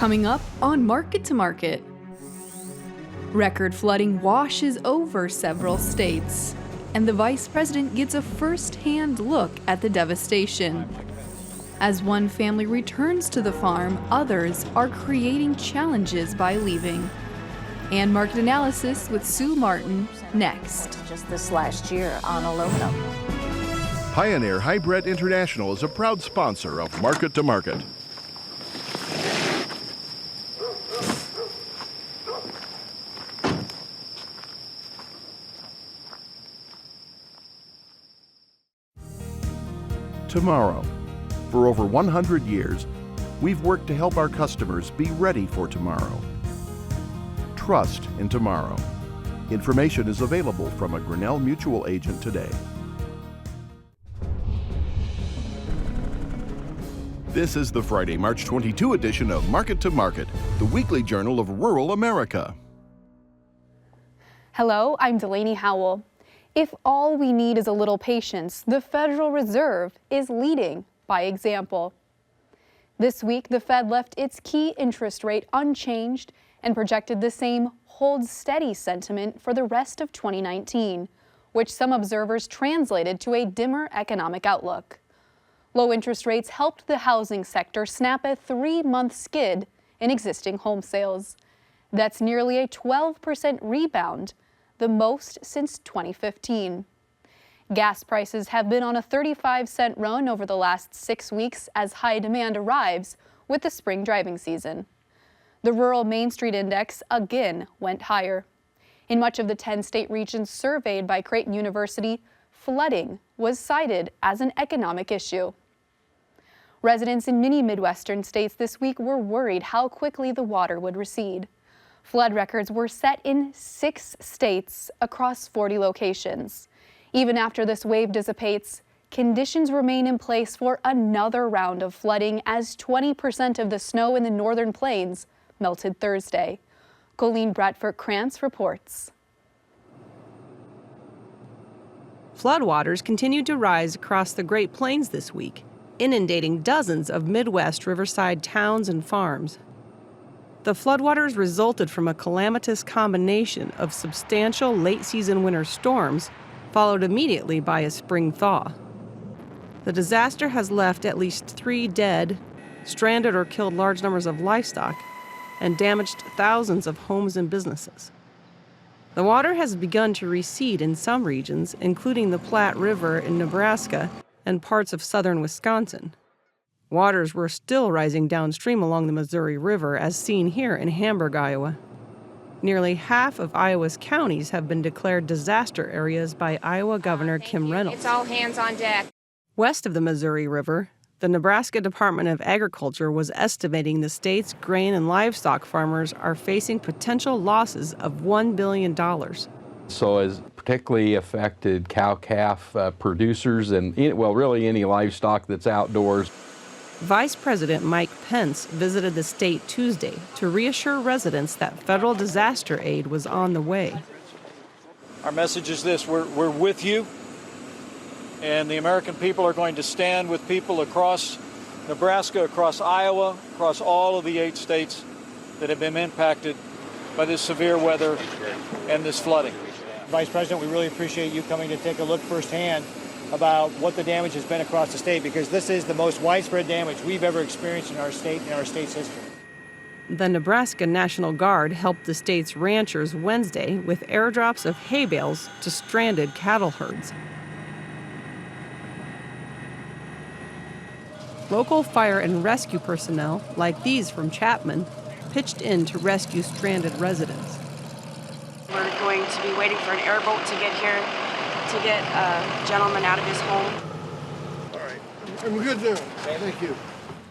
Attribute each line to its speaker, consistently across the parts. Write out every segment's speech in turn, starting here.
Speaker 1: Coming up on Market to Market. Record flooding washes over several states, and the vice president gets a first-hand look at the devastation. As one family returns to the farm, others are creating challenges by leaving. And market analysis with Sue Martin next.
Speaker 2: Just this last year on aluminum.
Speaker 3: Pioneer Hybrid International is a proud sponsor of Market to Market. Tomorrow. For over 100 years, we've worked to help our customers be ready for tomorrow. Trust in tomorrow. Information is available from a Grinnell Mutual agent today. This is the Friday, March 22 edition of Market to Market, the weekly journal of rural America.
Speaker 4: Hello, I'm Delaney Howell. If all we need is a little patience, the Federal Reserve is leading by example. This week, the Fed left its key interest rate unchanged and projected the same hold steady sentiment for the rest of 2019, which some observers translated to a dimmer economic outlook. Low interest rates helped the housing sector snap a 3-month skid in existing home sales. That's nearly a 12% rebound, the most since 2015. Gas prices have been on a 35-cent run over the last 6 weeks as high demand arrives with the spring driving season. The rural Main Street Index again went higher. In much of the 10-state regions surveyed by Creighton University, flooding was cited as an economic issue. Residents in many Midwestern states this week were worried how quickly the water would recede. Flood records were set in 6 states across 40 locations. Even after this wave dissipates, conditions remain in place for another round of flooding as 20% of the snow in the northern plains melted Thursday. Colleen Bradford-Krantz reports.
Speaker 5: Floodwaters continued to rise across the Great Plains this week, inundating dozens of Midwest riverside towns and farms. The floodwaters resulted from a calamitous combination of substantial late-season winter storms, followed immediately by a spring thaw. The disaster has left at least 3 dead, stranded or killed large numbers of livestock, and damaged thousands of homes and businesses. The water has begun to recede in some regions, including the Platte River in Nebraska and parts of southern Wisconsin. Waters were still rising downstream along the Missouri River, as seen here in Hamburg, Iowa. Nearly half of Iowa's counties have been declared disaster areas by Iowa Governor Kim Reynolds.
Speaker 6: It's all hands on deck.
Speaker 5: West of the Missouri River, the Nebraska Department of Agriculture was estimating the state's grain and livestock farmers are facing potential losses of $1 billion.
Speaker 7: So it's particularly affected cow-calf producers and, really any livestock that's outdoors.
Speaker 5: Vice President Mike Pence visited the state Tuesday to reassure residents that federal disaster aid was on the way.
Speaker 8: Our message is this: we're with you, and the American people are going to stand with people across Nebraska, across Iowa, across all of the 8 states that have been impacted by this severe weather and this flooding.
Speaker 9: Vice President, we really appreciate you coming to take a look firsthand about what the damage has been across the state, because this is the most widespread damage we've ever experienced in our state's history.
Speaker 5: The Nebraska National Guard helped the state's ranchers Wednesday with airdrops of hay bales to stranded cattle herds. Local fire and rescue personnel, like these from Chapman, pitched in to rescue stranded residents.
Speaker 10: We're going to be waiting for an airboat to get here to get a gentleman out of his home.
Speaker 11: All right. And we're good there. Thank you.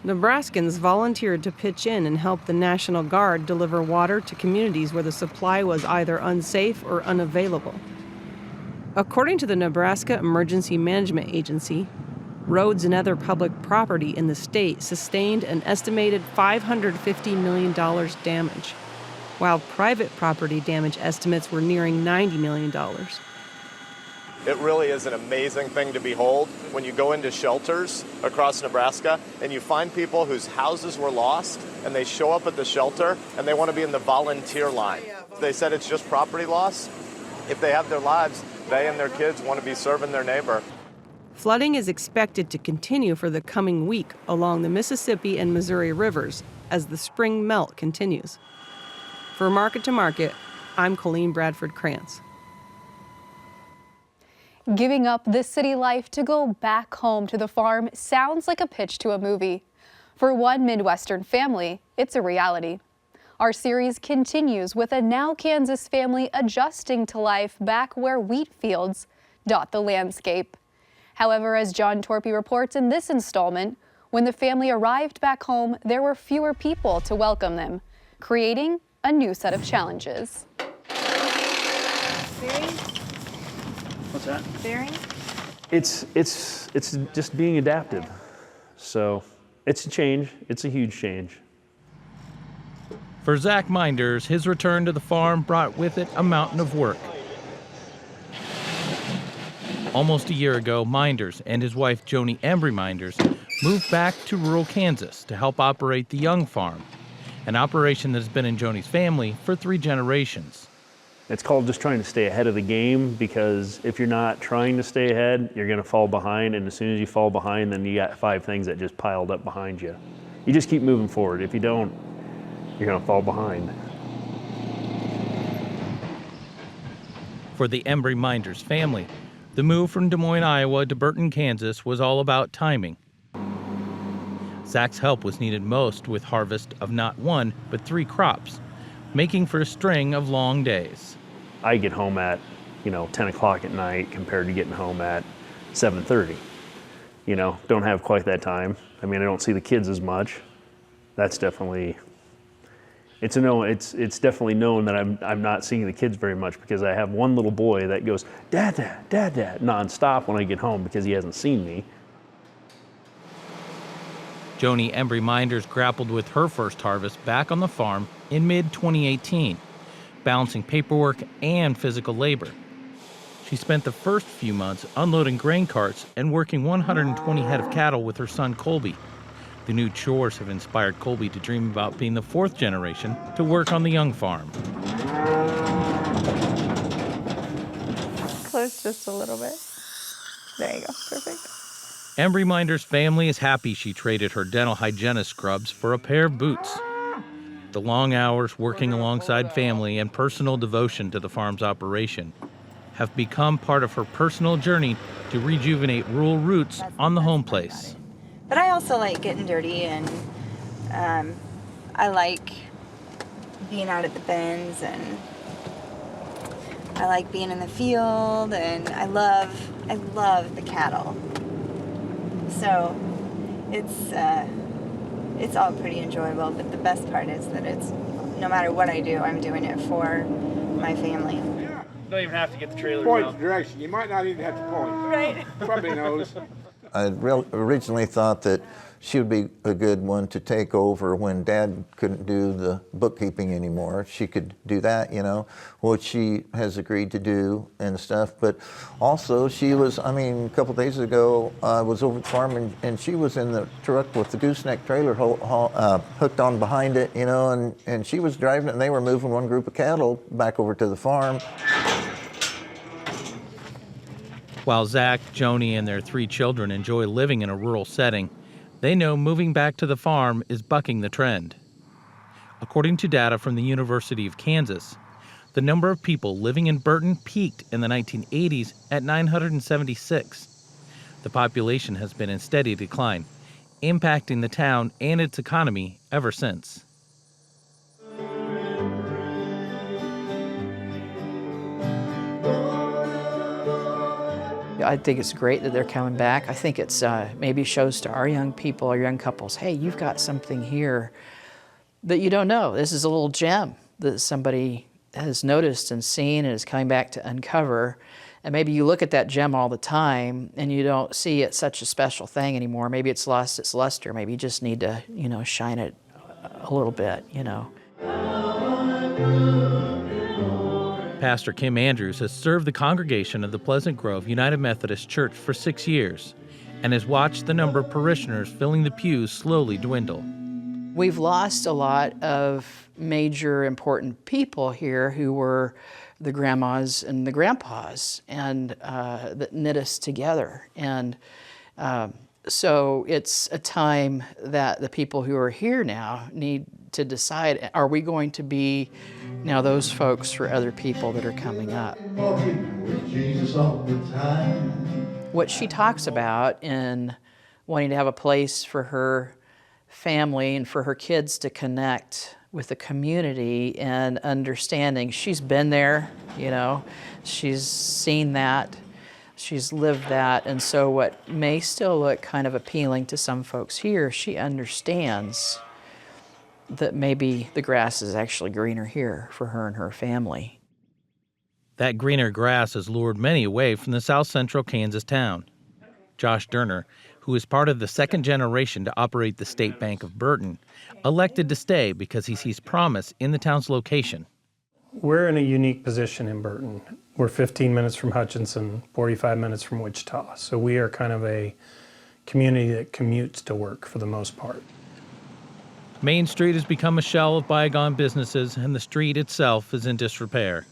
Speaker 5: Nebraskans volunteered to pitch in and help the National Guard deliver water to communities where the supply was either unsafe or unavailable. According to the Nebraska Emergency Management Agency, roads and other public property in the state sustained an estimated $550 million damage, while private property damage estimates were nearing $90 million.
Speaker 6: It really is an amazing thing to behold when you go into shelters across Nebraska and you find people whose houses were lost and they show up at the shelter and they want to be in the volunteer line. They said it's just property loss. If they have their lives, they and their kids want to be serving their neighbor.
Speaker 5: Flooding is expected to continue for the coming week along the Mississippi and Missouri rivers as the spring melt continues. For Market to Market, I'm Colleen Bradford Krantz.
Speaker 4: Giving up the city life to go back home to the farm sounds like a pitch to a movie. For one Midwestern family, it's a reality. Our series continues with a now Kansas family adjusting to life back where wheat fields dot the landscape. However, as John Torpy reports in this installment, when the family arrived back home, there were fewer people to welcome them, creating a new set of challenges.
Speaker 12: What's that?
Speaker 10: Bearing?
Speaker 12: It's just being adaptive. So it's a change. It's a huge change.
Speaker 13: For Zach Minders, his return to the farm brought with it a mountain of work. Almost a year ago, Minders and his wife Joni Embry Minders moved back to rural Kansas to help operate the Young Farm, an operation that has been in Joni's family for 3 generations.
Speaker 12: It's called just trying to stay ahead of the game, because if you're not trying to stay ahead, you're going to fall behind, and as soon as you fall behind, then you got 5 things that just piled up behind you. You just keep moving forward. If you don't, you're going to fall behind.
Speaker 13: For the Embry Minders family, the move from Des Moines, Iowa to Burton, Kansas was all about timing. Zach's help was needed most with harvest of not 1, but 3 crops, making for a string of long days.
Speaker 12: I get home at, 10 o'clock at night compared to getting home at 7:30. Don't have quite that time. I don't see the kids as much. That's definitely, it's definitely known that I'm not seeing the kids very much, because I have one little boy that goes, Dad, Dad, Dad, Dad, nonstop when I get home because he hasn't seen me.
Speaker 13: Joni Embry Minders grappled with her first harvest back on the farm in mid-2018, balancing paperwork and physical labor. She spent the first few months unloading grain carts and working 120 head of cattle with her son Colby. The new chores have inspired Colby to dream about being the 4th generation to work on the Young Farm.
Speaker 2: Close just a little bit. There you go, perfect.
Speaker 13: Embry Minders' family is happy she traded her dental hygienist scrubs for a pair of boots. The long hours working alongside family and personal devotion to the farm's operation have become part of her personal journey to rejuvenate rural roots on the home place.
Speaker 14: But I also like getting dirty, and I like being out at the bins, and I like being in the field, and I love the cattle. So it's all pretty enjoyable, but the best part is that it's, no matter what I do, I'm doing it for my family.
Speaker 9: You don't even have to get the trailer.
Speaker 11: Point the direction. You might not even have to point.
Speaker 14: Right.
Speaker 11: Probably knows.
Speaker 15: I originally thought that she would be a good one to take over when Dad couldn't do the bookkeeping anymore. She could do that, which she has agreed to do and stuff. But also she was, a couple days ago, I was over at the farm and she was in the truck with the gooseneck trailer hooked on behind it, and she was driving it, and they were moving one group of cattle back over to the farm.
Speaker 13: While Zach, Joni, and their 3 children enjoy living in a rural setting, they know moving back to the farm is bucking the trend. According to data from the University of Kansas, the number of people living in Burton peaked in the 1980s at 976. The population has been in steady decline, impacting the town and its economy ever since.
Speaker 16: I think it's great that they're coming back. I think it's maybe shows to our young people, our young couples, hey, you've got something here that you don't know. This is a little gem that somebody has noticed and seen and is coming back to uncover. And maybe you look at that gem all the time and you don't see it such a special thing anymore. Maybe it's lost its luster. Maybe you just need to, shine it a little bit,
Speaker 13: Pastor Kim Andrews has served the congregation of the Pleasant Grove United Methodist Church for 6 years and has watched the number of parishioners filling the pews slowly dwindle.
Speaker 16: We've lost a lot of major important people here who were the grandmas and the grandpas and that knit us together. And so it's a time that the people who are here now need to decide, are we going to be now those folks for other people that are coming up? What she talks about in wanting to have a place for her family and for her kids to connect with the community and understanding. She's been there, you know, she's seen that, she's lived that, and so what may still look kind of appealing to some folks here, she understands that maybe the grass is actually greener here for her and her family.
Speaker 13: That greener grass has lured many away from the south central Kansas town. Josh Durner, who is part of the second generation to operate the State Bank of Burton, elected to stay because he sees promise in the town's location.
Speaker 17: We're in a unique position in Burton. We're 15 minutes from Hutchinson, 45 minutes from Wichita. So we are kind of a community that commutes to work for the most part.
Speaker 13: Main Street has become a shell of bygone businesses, and the street itself is in disrepair.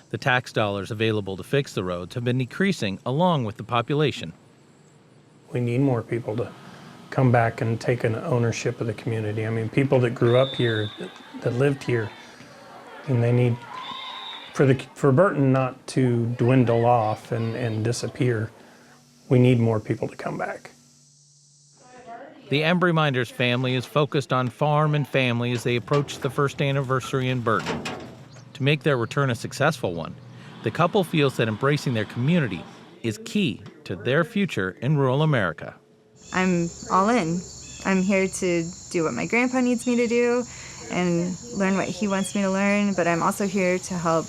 Speaker 13: The tax dollars available to fix the roads have been decreasing along with the population.
Speaker 17: We need more people to come back and take an ownership of the community. I mean, people that grew up here, that lived here, and they need, for Burton not to dwindle off and disappear, we need more people to come back.
Speaker 13: The Embry Minders family is focused on farm and family as they approach the first anniversary in Burton. To make their return a successful one, the couple feels that embracing their community is key to their future in rural America.
Speaker 2: I'm all in. I'm here to do what my grandpa needs me to do and learn what he wants me to learn, but I'm also here to help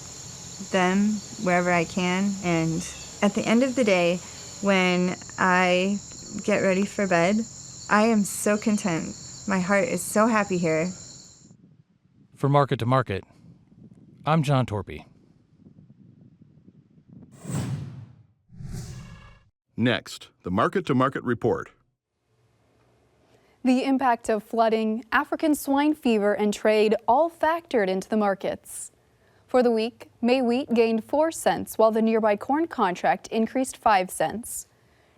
Speaker 2: them wherever I can. And at the end of the day, when I get ready for bed, I am so content. My heart is so happy here.
Speaker 13: For Market to Market, I'm John Torpy.
Speaker 3: Next, the Market to Market Report.
Speaker 4: The impact of flooding, African swine fever, and trade all factored into the markets. For the week, May wheat gained 4 cents, while the nearby corn contract increased 5 cents.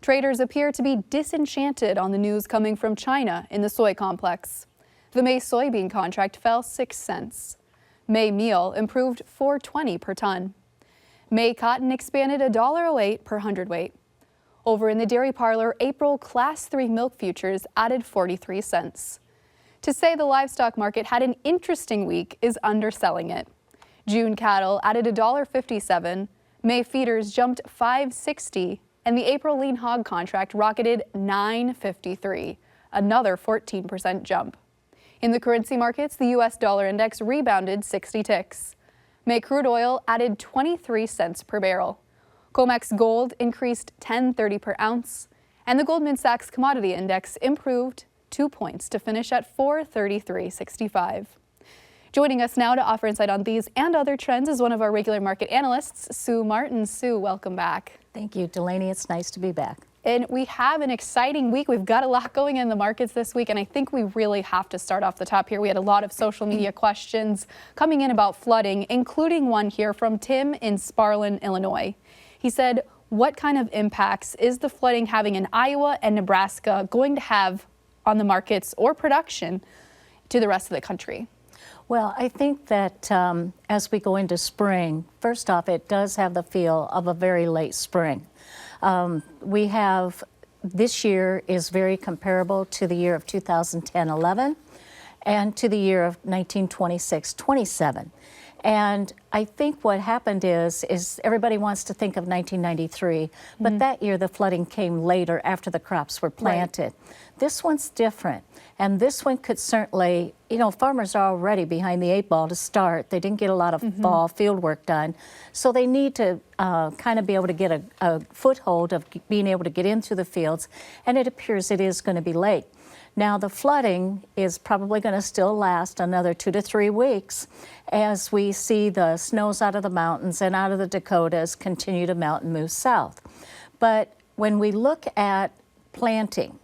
Speaker 4: Traders appear to be disenchanted on the news coming from China in the soy complex. The May soybean contract fell 6 cents. May meal improved $4.20 per ton. May cotton expanded $1.08 per hundredweight. Over in the dairy parlor, April Class 3 milk futures added 43 cents. To say the livestock market had an interesting week is underselling it. June cattle added $1.57, May feeders jumped $5.60, and the April lean hog contract rocketed $9.53, another 14% jump. In the currency markets, the U.S. dollar index rebounded 60 ticks. May crude oil added 23 cents per barrel. COMEX gold increased $10.30 per ounce, and the Goldman Sachs commodity index improved 2 points to finish at $433.65. Joining us now to offer insight on these and other trends is one of our regular market analysts, Sue Martin. Sue, welcome back.
Speaker 18: Thank you, Delaney. It's nice to be back.
Speaker 4: And we have an exciting week. We've got a lot going in the markets this week, and I think we really have to start off the top here. We had a lot of social media questions coming in about flooding, including one here from Tim in Sparlin, Illinois. He said, what kind of impacts is the flooding having in Iowa and Nebraska going to have on the markets or production to the rest of the country?
Speaker 18: Well, I think that as we go into spring, first off, it does have the feel of a very late spring. We have, this year is very comparable to the year of 2010-11 and to the year of 1926-27. And I think what happened is everybody wants to think of 1993, but that year the flooding came later after the crops were planted. Right. This one's different, and this one could certainly, you know, farmers are already behind the 8 ball to start. They didn't get a lot of fall field work done, so they need to kind of be able to get a foothold of being able to get into the fields, and it appears it is going to be late. Now, the flooding is probably going to still last another 2 to 3 weeks as we see the snows out of the mountains and out of the Dakotas continue to melt and move south. But when we look at planting,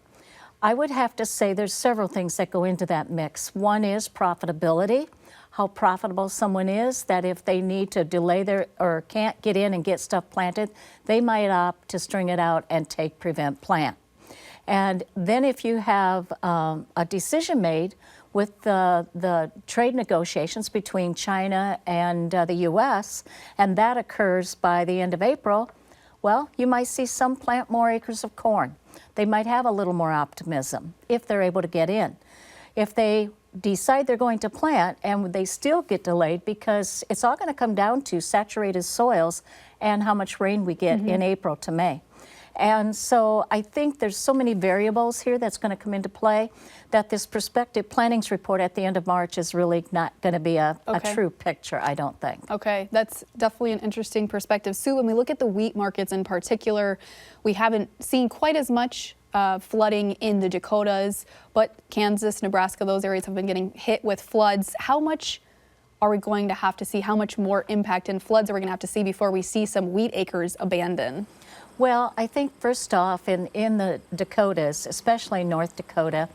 Speaker 18: I would have to say there's several things that go into that mix. One is profitability, how profitable someone is, that if they need to delay their or can't get in and get stuff planted, they might opt to string it out and take prevent plant. And then if you have a decision made with the trade negotiations between China and the U.S., and that occurs by the end of April, well, you might see some plant more acres of corn. They might have a little more optimism if they're able to get in. If they decide they're going to plant and they still get delayed, because it's all going to come down to saturated soils and how much rain we get in April to May. And so I think there's so many variables here that's going to come into play that this prospective plantings report at the end of March is really not going to be a true picture, I don't think.
Speaker 4: Okay, that's definitely an interesting perspective. Sue, when we look at the wheat markets in particular, we haven't seen quite as much flooding in the Dakotas, but Kansas, Nebraska, those areas have been getting hit with floods. How much are we going to have to see? How much more impact in floods are we going to have to see before we see some wheat acres abandoned?
Speaker 18: Well, I think first off, in the Dakotas, especially North Dakota,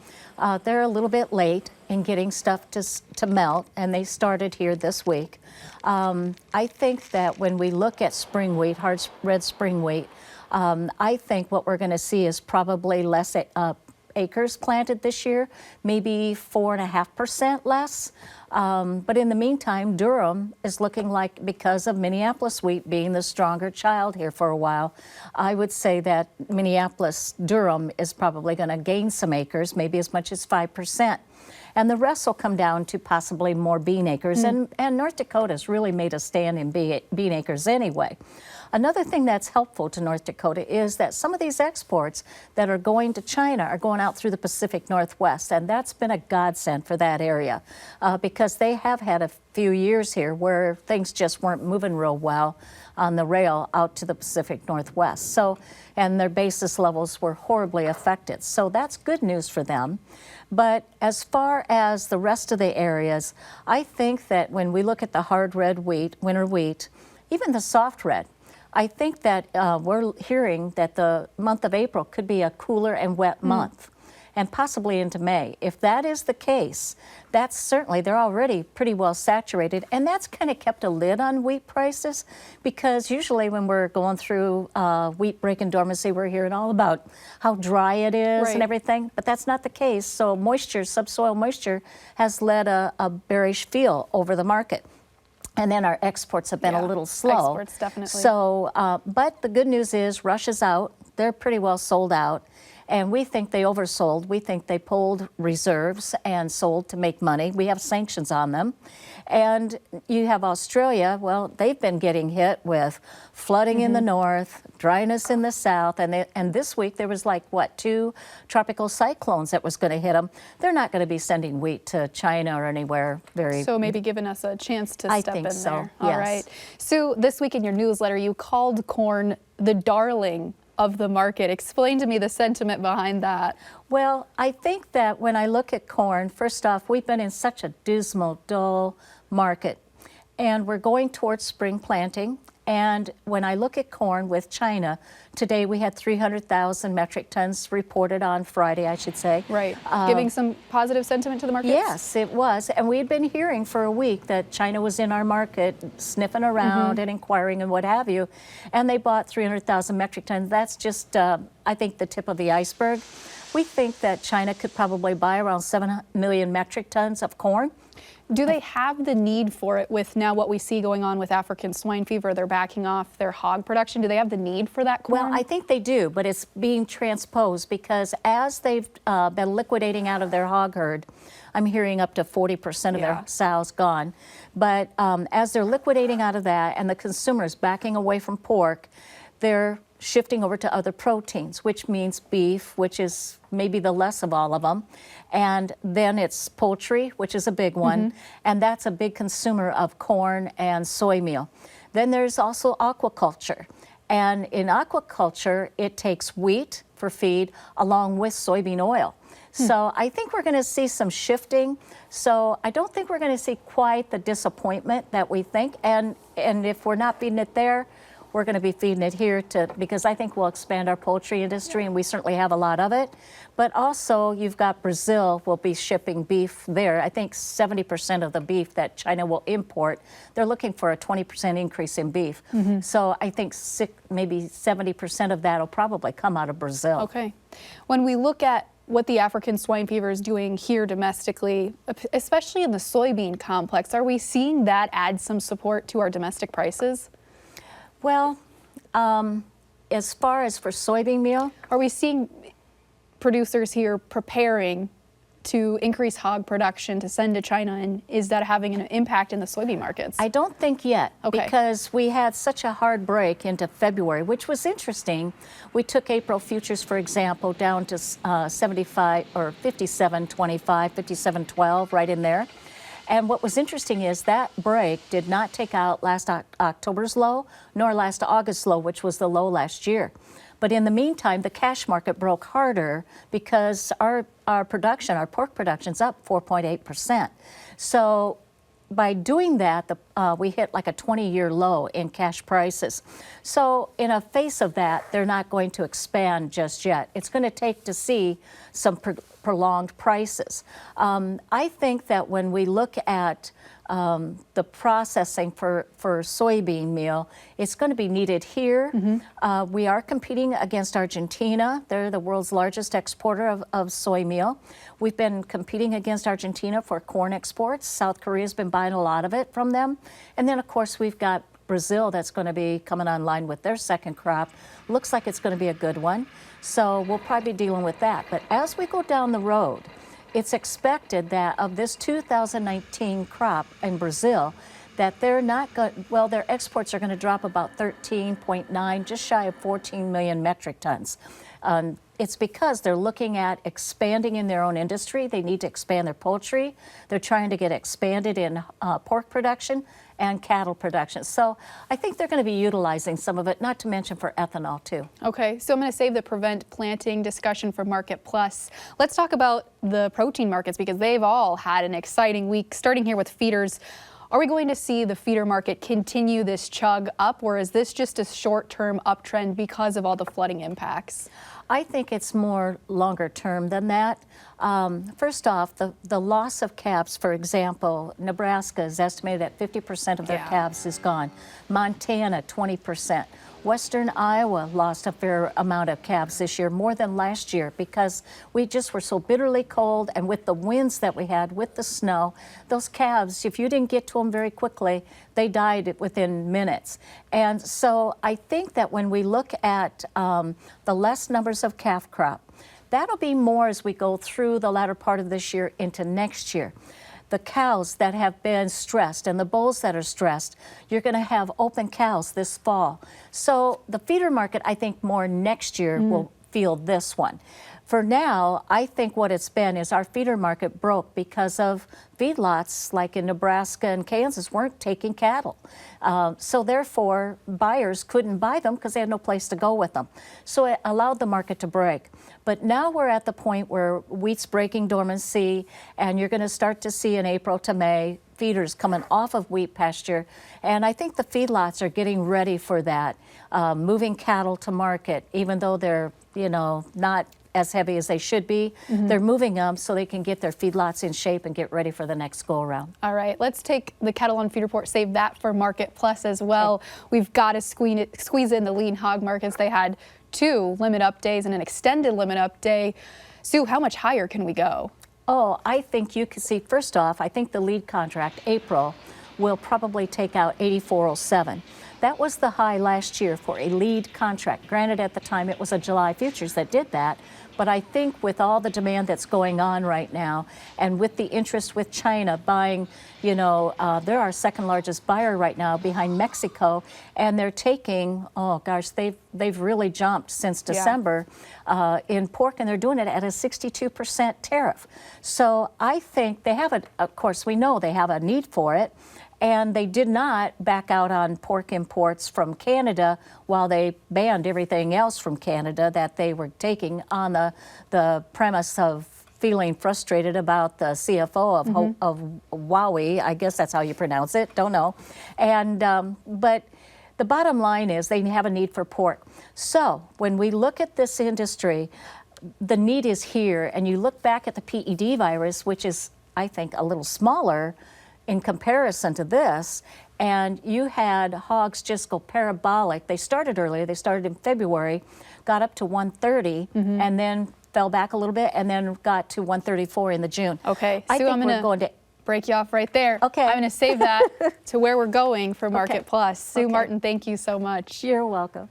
Speaker 18: they're a little bit late in getting stuff to melt, and they started here this week. I think that when we look at spring wheat, hard red spring wheat, I think what we're going to see is probably less acres planted this year, maybe 4.5% less. But in the meantime, Durham is looking like, because of Minneapolis wheat being the stronger child here for a while, I would say that Durham is probably going to gain some acres, maybe as much as 5%. And the rest will come down to possibly more bean acres. And North Dakota's really made a stand in bean acres anyway. Another thing that's helpful to North Dakota is that some of these exports that are going to China are going out through the Pacific Northwest, and that's been a godsend for that area because they have had a few years here where things just weren't moving real well on the rail out to the Pacific Northwest. So, and their basis levels were horribly affected. So that's good news for them. But as far as the rest of the areas, I think that when we look at the hard red wheat, winter wheat, even the soft red, I think that we're hearing that the month of April could be a cooler and wet month, and possibly into May. If that is the case, that's certainly, they're already pretty well saturated, and that's kind of kept a lid on wheat prices, because usually when we're going through wheat breaking dormancy, we're hearing all about how dry it is and everything, but that's not the case. So moisture, subsoil moisture, has led a bearish feel over the market. And then our exports have been a little slow.
Speaker 4: Exports, definitely.
Speaker 18: So, but the good news is Russia's out. They're pretty well sold out. And we think they oversold. We think they pulled reserves and sold to make money. We have sanctions on them. And you have Australia. Well, they've been getting hit with flooding in the north, dryness in the south. And this week there was like, what, 2 tropical cyclones that was going to hit them. They're not going to be sending wheat to China or anywhere very...
Speaker 4: So maybe giving us a chance to step in
Speaker 18: so,
Speaker 4: there.
Speaker 18: Yes.
Speaker 4: All right. So this week in your newsletter, you called corn the darling of the market. Explain to me the sentiment behind that.
Speaker 18: Well, I think that when I look at corn, first off, we've been in such a dismal, dull market, and we're going towards spring planting. And when I look at corn with China, today we had 300,000 metric tons reported on Friday, I should say.
Speaker 4: Right. Giving some positive sentiment to the markets?
Speaker 18: Yes, it was. And we had been hearing for a week that China was in our market, sniffing around and inquiring and what have you. And they bought 300,000 metric tons. That's just, I think, the tip of the iceberg. We think that China could probably buy around 7 million metric tons of corn.
Speaker 4: Do they have the need for it with now what we see going on with African swine fever? They're backing off their hog production. Do they have the need for that corn?
Speaker 18: Well, I think they do, but it's being transposed because as they've been liquidating out of their hog herd, I'm hearing up to 40% of their sows gone. But as they're liquidating out of that and the consumers backing away from pork, they're shifting over to other proteins, which means beef, which is maybe the less of all of them. And then it's poultry, which is a big one. And that's a big consumer of corn and soy meal. Then there's also aquaculture. And in aquaculture, it takes wheat for feed along with soybean oil. So I think we're going to see some shifting. So I don't think we're going to see quite the disappointment that we think. And if we're not feeding it there, we're going to be feeding it here because I think we'll expand our poultry industry, and we certainly have a lot of it. But also, you've got Brazil will be shipping beef there. I think 70% of the beef that China will import, they're looking for a 20% increase in beef. So I think maybe 70% of that will probably come out of Brazil.
Speaker 4: Okay. When we look at what the African swine fever is doing here domestically, especially in the soybean complex, are we seeing that add some support to our domestic prices?
Speaker 18: Well, as far as for soybean meal,
Speaker 4: are we seeing producers here preparing to increase hog production to send to China, and is that having an impact in the soybean markets?
Speaker 18: I don't think yet, because we had such a hard break into February, which was interesting. We took April futures, for example, down to 75 or 57.25, 57.12, right in there. And what was interesting is that break did not take out last October's low, nor last August's low, which was the low last year. But in the meantime, the cash market broke harder because our production, our pork production's up 4.8%. So by doing that, we hit like a 20-year low in cash prices. So in a face of that, they're not going to expand just yet. It's going to take to see some prolonged prices. I think that when we look at the processing for soybean meal, it's going to be needed here. We are competing against Argentina. They're the world's largest exporter of soy meal. We've been competing against Argentina for corn exports. South Korea's been buying a lot of it from them. And then, of course, we've got Brazil that's going to be coming online with their second crop. Looks like it's going to be a good one. So we'll probably be dealing with that. But as we go down the road, it's expected that of this 2019 crop in Brazil, that they're not going, well, their exports are going to drop about 13.9, just shy of 14 million metric tons. It's because they're looking at expanding in their own industry. They need to expand their poultry. They're trying to get expanded in pork production and cattle production. So I think they're going to be utilizing some of it, not to mention for ethanol too.
Speaker 4: Okay, so I'm going to save the prevent planting discussion for Market Plus. Let's talk about the protein markets because they've all had an exciting week, starting here with feeders. Are we going to see the feeder market continue this chug up, or is this just a short-term uptrend because of all the flooding impacts?
Speaker 18: I think it's more longer term than that. First off, the loss of calves, for example, Nebraska is estimated that 50% of their calves is gone. Montana, 20%. Western Iowa lost a fair amount of calves this year, more than last year, because we just were so bitterly cold, and with the winds that we had, with the snow, those calves, if you didn't get to them very quickly, they died within minutes. And so I think that when we look at the less numbers of calf crop, that'll be more as we go through the latter part of this year into next year. The cows that have been stressed and the bulls that are stressed, you're going to have open cows this fall. So the feeder market, I think more next year will feel this one. For now, I think what it's been is our feeder market broke because of feedlots like in Nebraska and Kansas weren't taking cattle. So therefore, buyers couldn't buy them because they had no place to go with them. So it allowed the market to break. But now we're at the point where wheat's breaking dormancy, and you're going to start to see in April to May feeders coming off of wheat pasture. And I think the feedlots are getting ready for that, moving cattle to market, even though they're, not as heavy as they should be. They're moving them so they can get their feedlots in shape and get ready for the next go around.
Speaker 4: All right, let's take the cattle on feed report, save that for Market Plus as well. Okay. We've got to squeeze in the lean hog markets. They had 2 limit up days and an extended limit up day. Sue, how much higher can we go?
Speaker 18: Oh, I think you can see, first off, I think the lead contract, April, will probably take out 84.07. That was the high last year for a lead contract. Granted, at the time it was a July futures that did that, but I think with all the demand that's going on right now, and with the interest with China buying, they're our second largest buyer right now behind Mexico, and they're taking, oh gosh, they've really jumped since December in pork, and they're doing it at a 62% tariff. So I think they have of course we know they have a need for it. And they did not back out on pork imports from Canada while they banned everything else from Canada that they were taking on the premise of feeling frustrated about the CFO of Huawei. I guess that's how you pronounce it. Don't know. And but the bottom line is they have a need for pork. So when we look at this industry, the need is here. And you look back at the PED virus, which is, I think, a little smaller in comparison to this. And you had hogs just go parabolic. They started earlier. They started in February, got up to 130, and then fell back a little bit, and then got to 134 in the June.
Speaker 4: Okay,
Speaker 18: I
Speaker 4: Sue,
Speaker 18: think
Speaker 4: I'm
Speaker 18: we're going to
Speaker 4: break you off right there.
Speaker 18: Okay.
Speaker 4: I'm going to save that to where we're going for Market Plus. Sue Martin, thank you so much.
Speaker 18: You're welcome.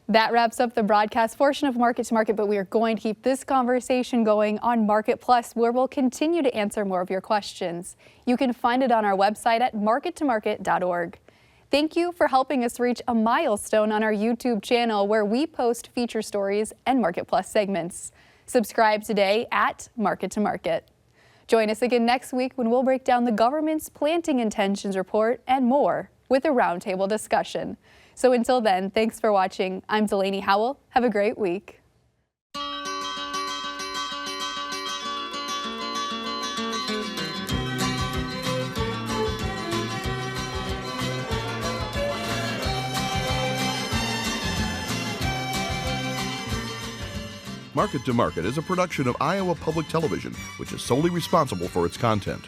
Speaker 4: That wraps up the broadcast portion of Market to Market, but we are going to keep this conversation going on Market Plus, where we'll continue to answer more of your questions. You can find it on our website at markettomarket.org. Thank you for helping us reach a milestone on our YouTube channel, where we post feature stories and Market Plus segments. Subscribe today at Market to Market. Join us again next week when we'll break down the government's planting intentions report and more with a roundtable discussion. So until then, thanks for watching. I'm Delaney Howell. Have a great week.
Speaker 3: Market to Market is a production of Iowa Public Television, which is solely responsible for its content.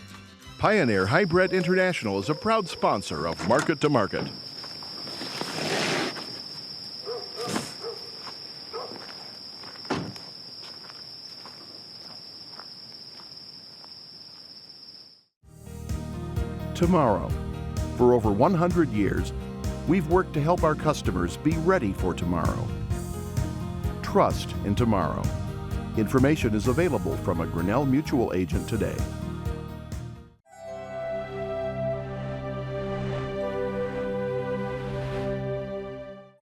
Speaker 3: Pioneer Hybrid International is a proud sponsor of Market to Market. Tomorrow. For over 100 years, we've worked to help our customers be ready for tomorrow. Trust in tomorrow. Information is available from a Grinnell Mutual agent today.